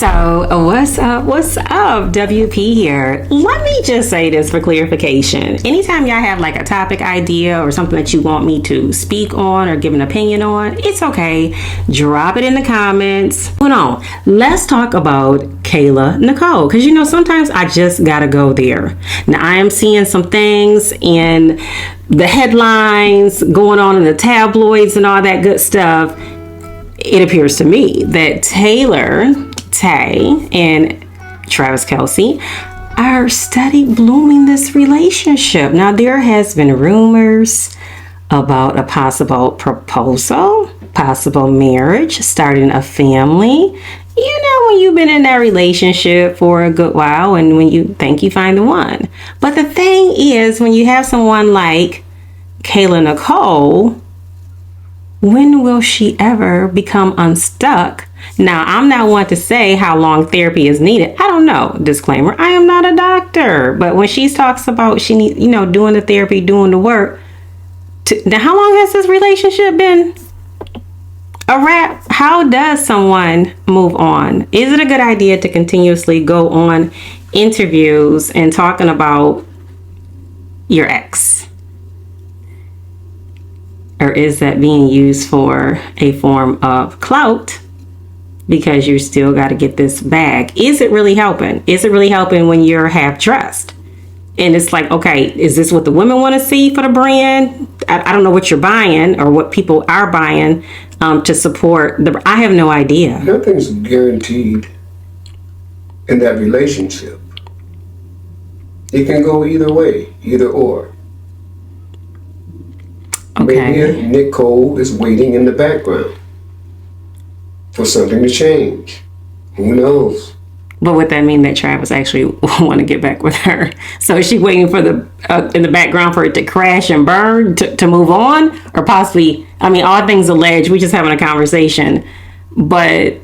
So, what's up? What's up? WP here. Let me just say this for clarification. Anytime y'all have like a topic idea or something that you want me to speak on or give an opinion on, it's okay. Drop it in the comments. Hold on. Let's talk about Kayla Nicole. Because you know, sometimes I just gotta go there. Now, I am seeing some things in the headlines going on in the tabloids and all that good stuff. It appears to me that Tay and Travis Kelce are steady blooming this relationship. Now, there has been rumors about a possible proposal, possible marriage, starting a family. You know, when you've been in that relationship for a good while and when you think you find the one. But the thing is, when you have someone like Kayla Nicole, when will she ever become unstuck? Now, I'm not one to say how long therapy is needed. I don't know. Disclaimer, I am not a doctor. But when she talks about she needs, doing the therapy, doing the work. Now, how long has this relationship been a wrap? How does someone move on? Is it a good idea to continuously go on interviews and talking about your ex? Or is that being used for a form of clout because you still got to get this bag? Is it really helping? Is it really helping when you're half dressed? And it's like, okay, is this what the women want to see for the brand? I don't know what you're buying or what people are buying to support the. I have no idea. Nothing's guaranteed in that relationship. It can go either way, either or. Okay. Maybe Nicole is waiting in the background for something to change. Who knows? But would that mean that Travis actually want to get back with her? So is she waiting for the in the background for it to crash and burn to move on? Or possibly, all things alleged, we're just having a conversation. But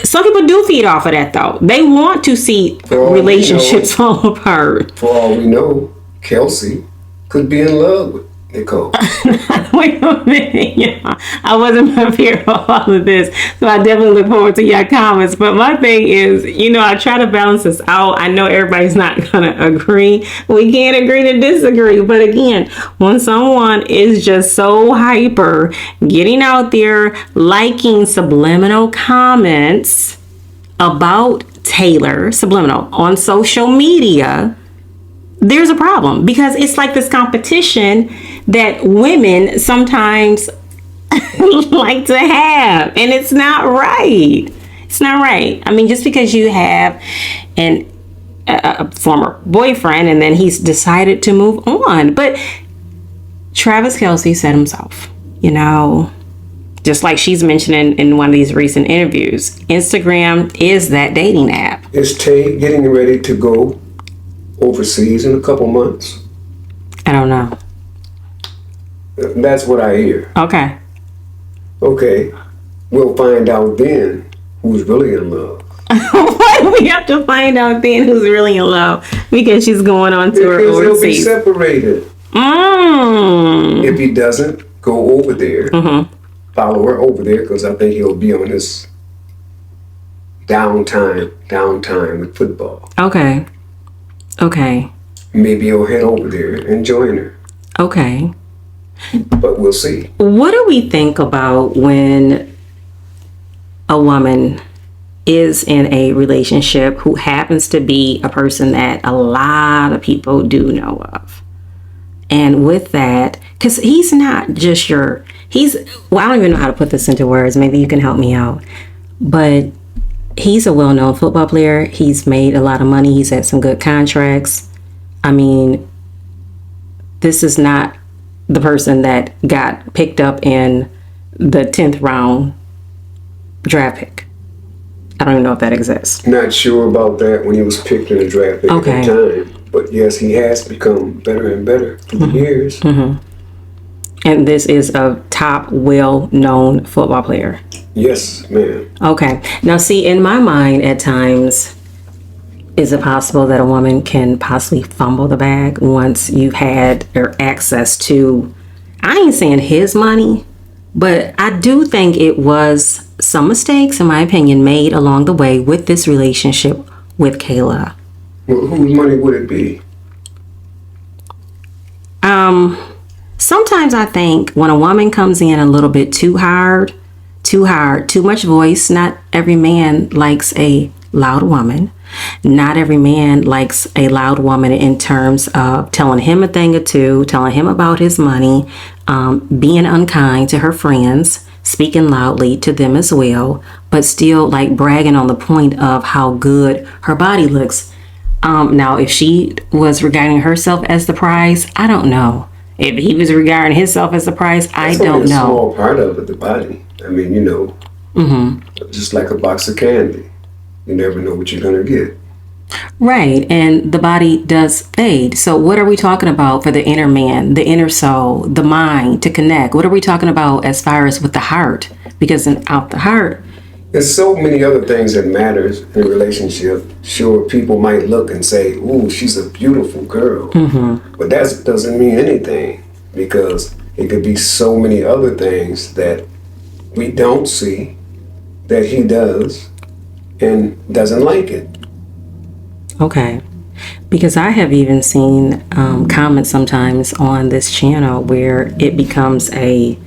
some people do feed off of that, though. They want to see relationships fall apart. For all we know, Kelsey could be in love with Nicole. Wait a minute, yeah. I wasn't prepared for all of this, so I definitely look forward to your comments. But my thing is, I try to balance this out. I know everybody's not gonna agree. We can't agree to disagree. But again, when someone is just so hyper, getting out there, liking subliminal comments about Taylor, subliminal, on social media, there's a problem, because it's like this competition that women sometimes like to have, and it's not right. It's not right. Just because you have a former boyfriend and then he's decided to move on. But Travis Kelce said himself, just like she's mentioning in one of these recent interviews, Instagram is that dating app. Is Tay getting ready to go overseas in a couple months? I don't know. That's what I hear. Okay. We'll find out then who's really in love. Why do we have to find out then who's really in love? Because she's going on tour overseas. They'll be separated. If he doesn't go over there, follow her over there, because I think he'll be on his downtime with football. Okay. Maybe he'll head over there and join her. Okay. But we'll see. What do we think about when a woman is in a relationship who happens to be a person that a lot of people do know of? And with that, because he's not just I don't even know how to put this into words. Maybe you can help me out. But he's a well-known football player. He's made a lot of money. He's had some good contracts. This is not the person that got picked up in the 10th round draft pick. I don't even know if that exists. Not sure about that when he was picked in the draft pick at the time. But yes, he has become better and better through the years. And this is a top, well-known football player. Yes, ma'am. Okay. Now, see, in my mind, at times, is it possible that a woman can possibly fumble the bag once you've had or access to, I ain't saying his money, but I do think it was some mistakes, in my opinion, made along the way with this relationship with Kayla. Well, whose money would it be? Sometimes I think when a woman comes in a little bit too hard, too much voice. Not every man likes a loud woman. Not every man likes a loud woman in terms of telling him a thing or two, telling him about his money, being unkind to her friends, speaking loudly to them as well, but still like bragging on the point of how good her body looks. Now, if she was regarding herself as the prize, I don't know. If he was regarding himself as the prize, I don't That's only a know. small part of it, the body. I mean, just like a box of candy. You never know what you're going to get. Right, and the body does fade. So what are we talking about for the inner man, the inner soul, the mind to connect? What are we talking about as far as with the heart? Because out the heart, There's so many other things that matters in a relationship. Sure, people might look and say, "Ooh, she's a beautiful girl," but that doesn't mean anything because it could be so many other things that we don't see that he does and doesn't like it. okay. Because I have even seen comments sometimes on this channel where it becomes I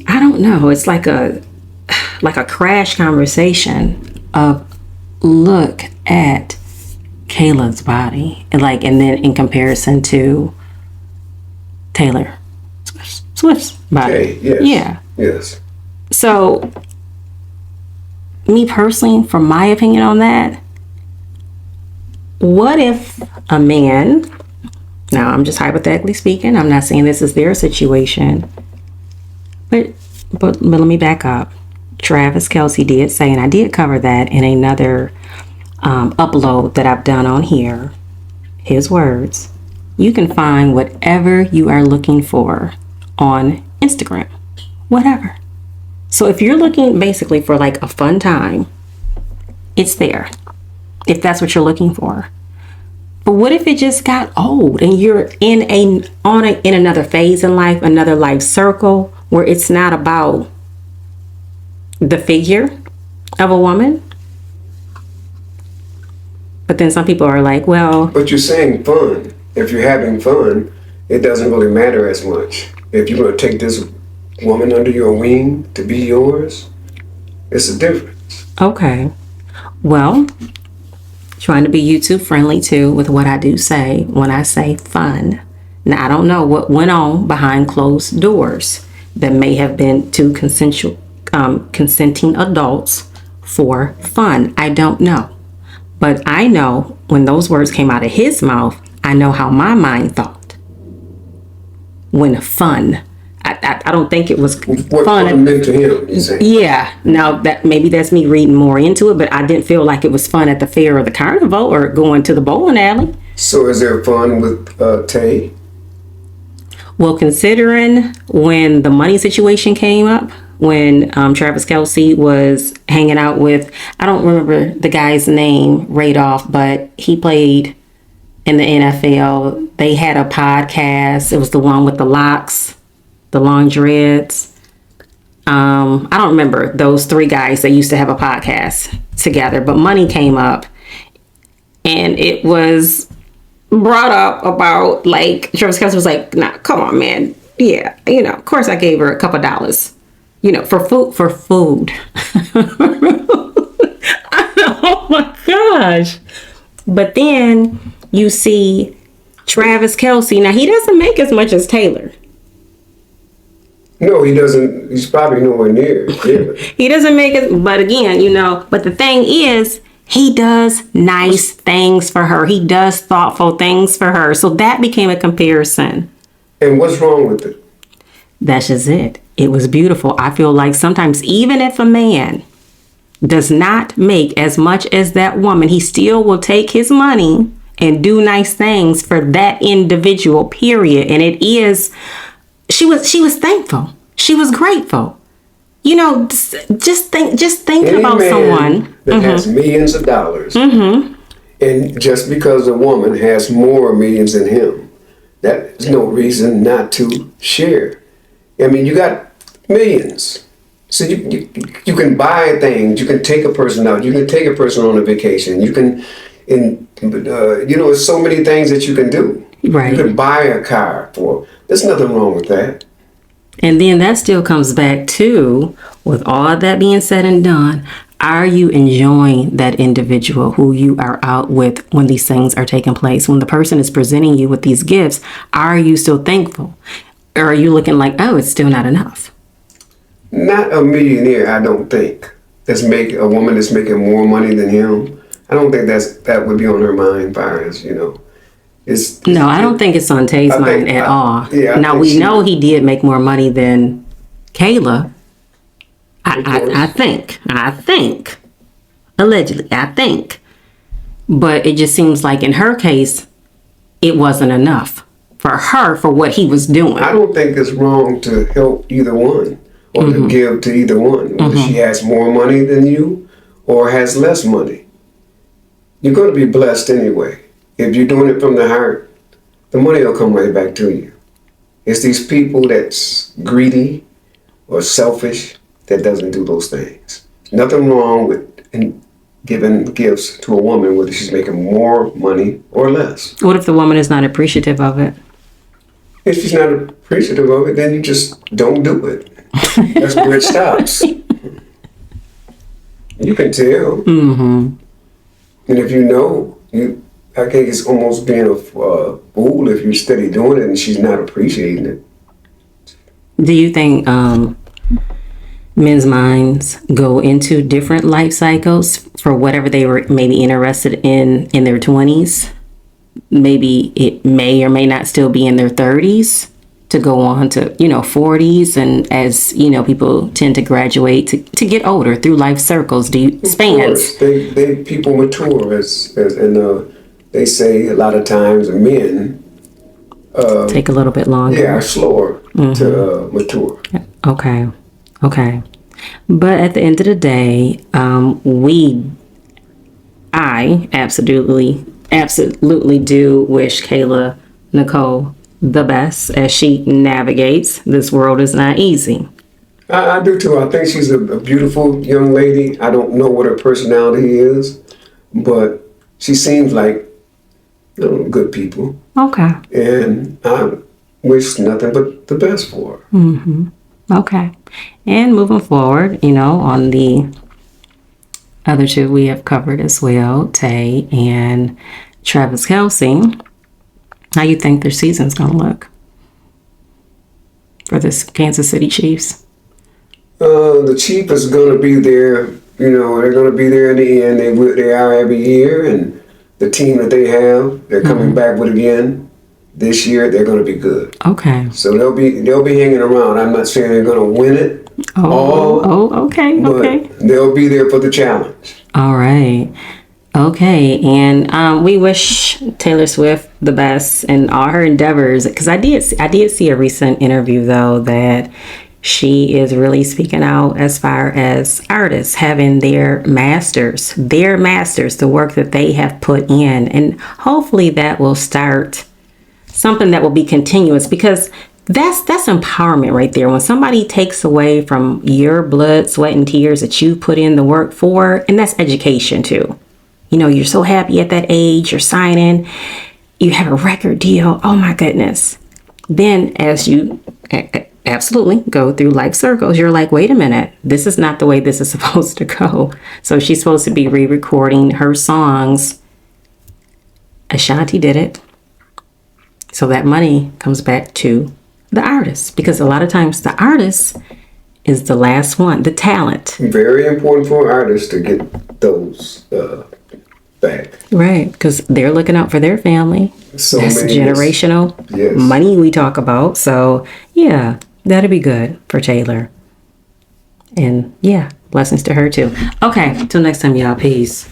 don't know, it's like a crash conversation of look at Kayla's body and then in comparison to Taylor Swift's body. Okay, yes. Yeah. Yes. So me personally, from my opinion on that, what if a man, now I'm just hypothetically speaking, I'm not saying this is their situation, but let me back up. Travis Kelce did say, and I did cover that in another upload that I've done on here, his words, you can find whatever you are looking for on Instagram, whatever. So if you're looking basically for like a fun time, it's there, if that's what you're looking for. But what if it just got old and you're in another phase in life, another life circle where it's not about the figure of a woman? But then some people are like, well, But you're saying fun. If you're having fun, it doesn't really matter as much. If you're going to take this woman under your wing to be yours, it's a difference. okay, well, trying to be YouTube friendly too with what I do say when I say fun. Now, I don't know what went on behind closed doors that may have been two consenting adults for fun. I don't know. But I know when those words came out of his mouth, I know how my mind thought. When fun. I don't think it was What fun. fun meant to him, you say? Yeah, now that maybe that's me reading more into it, but I didn't feel like it was fun at the fair or the carnival or going to the bowling alley. So is there fun with Tay? Well, considering when the money situation came up, when Travis Kelce was hanging out with, I don't remember the guy's name right off, but he played in the NFL. They had a podcast. It was the one with the locks, the long dreads. I don't remember those three guys that used to have a podcast together, but money came up and it was brought up about like Travis Kelce was like, nah, come on, man. Yeah, of course I gave her a couple dollars, for food. Oh my gosh. But then you see Travis Kelce. Now he doesn't make as much as Taylor. No, he doesn't. He's probably nowhere near. Yeah. He doesn't make it, but again, but the thing is, he does nice things for her. He does thoughtful things for her. So that became a comparison. And what's wrong with it? That's just it. It was beautiful. I feel like sometimes even if a man does not make as much as that woman, he still will take his money and do nice things for that individual, period. And it is, she was thankful. She was grateful. Just thinking Any about man someone that has millions of dollars, and just because a woman has more millions than him, that is no reason not to share. I mean, you got millions. So you can buy things. You can take a person out. You can take a person on a vacation. You can, there's so many things that you can do. Right. You can buy a car for. There's nothing wrong with that. And then that still comes back to, with all that being said and done, are you enjoying that individual who you are out with when these things are taking place? When the person is presenting you with these gifts, are you still thankful? Or are you looking like, oh, it's still not enough? Not a millionaire, I don't think. A woman that's making more money than him. I don't think that would be on her mind, far as No, I don't think it's on Tay's mind at all. Yeah, now we know he did make more money than Kayla. I think, allegedly, I think. But it just seems like in her case, it wasn't enough for her for what he was doing. I don't think it's wrong to help either one or to give to either one, whether she has more money than you or has less money. You're going to be blessed anyway. If you're doing it from the heart, the money will come right back to you. It's these people that's greedy or selfish that doesn't do those things. Nothing wrong with giving gifts to a woman, whether she's making more money or less. What if the woman is not appreciative of it? If she's not appreciative of it, then you just don't do it. That's where it stops. You can tell. Mm-hmm. And if you know, I think it's almost being a fool if you steady doing it and she's not appreciating it. Do you think men's minds go into different life cycles for whatever they were maybe interested in their 20s? Maybe it may or may not still be in their 30s to go on to, 40s. And as, people tend to graduate to get older through life circles, spans. They people mature and they say a lot of times men take a little bit longer. Yeah, slower to mature. Okay. But at the end of the day, I absolutely do wish Kayla Nicole the best as she navigates. This world is not easy. I do too. I think she's a beautiful young lady. I don't know what her personality is, but she seems like good people. Okay. And I wish nothing but the best for her. Mm-hmm. Okay. And moving forward, on the other two we have covered as well, Tay and Travis Kelce. How you think their season's going to look for this Kansas City Chiefs? The Chiefs is going to be there. They're going to be there in the end. They are every year, and the team that they have, they're coming back with again. This year, they're going to be good. Okay. So they'll be hanging around. I'm not saying they're going to win it. Okay. But they'll be there for the challenge. All right. Okay, and we wish Taylor Swift the best in all her endeavors. Because I did see a recent interview though that she is really speaking out as far as artists having their masters, the work that they have put in, and hopefully that will start something that will be continuous, because that's empowerment right there. When somebody takes away from your blood, sweat, and tears that you put in the work for, and that's education too. You're so happy at that age, you're signing, you have a record deal. Oh my goodness. Then as you absolutely go through life circles, you're like, wait a minute, this is not the way this is supposed to go. So she's supposed to be re-recording her songs. Ashanti did it. So that money comes back to the artist, because a lot of times the artist is the last one, the talent. Very important for artists to get those back. Right, because they're looking out for their family. So that's generational money we talk about. So yeah, that'd be good for Taylor. And yeah, blessings to her too. Okay, till next time, y'all. Peace.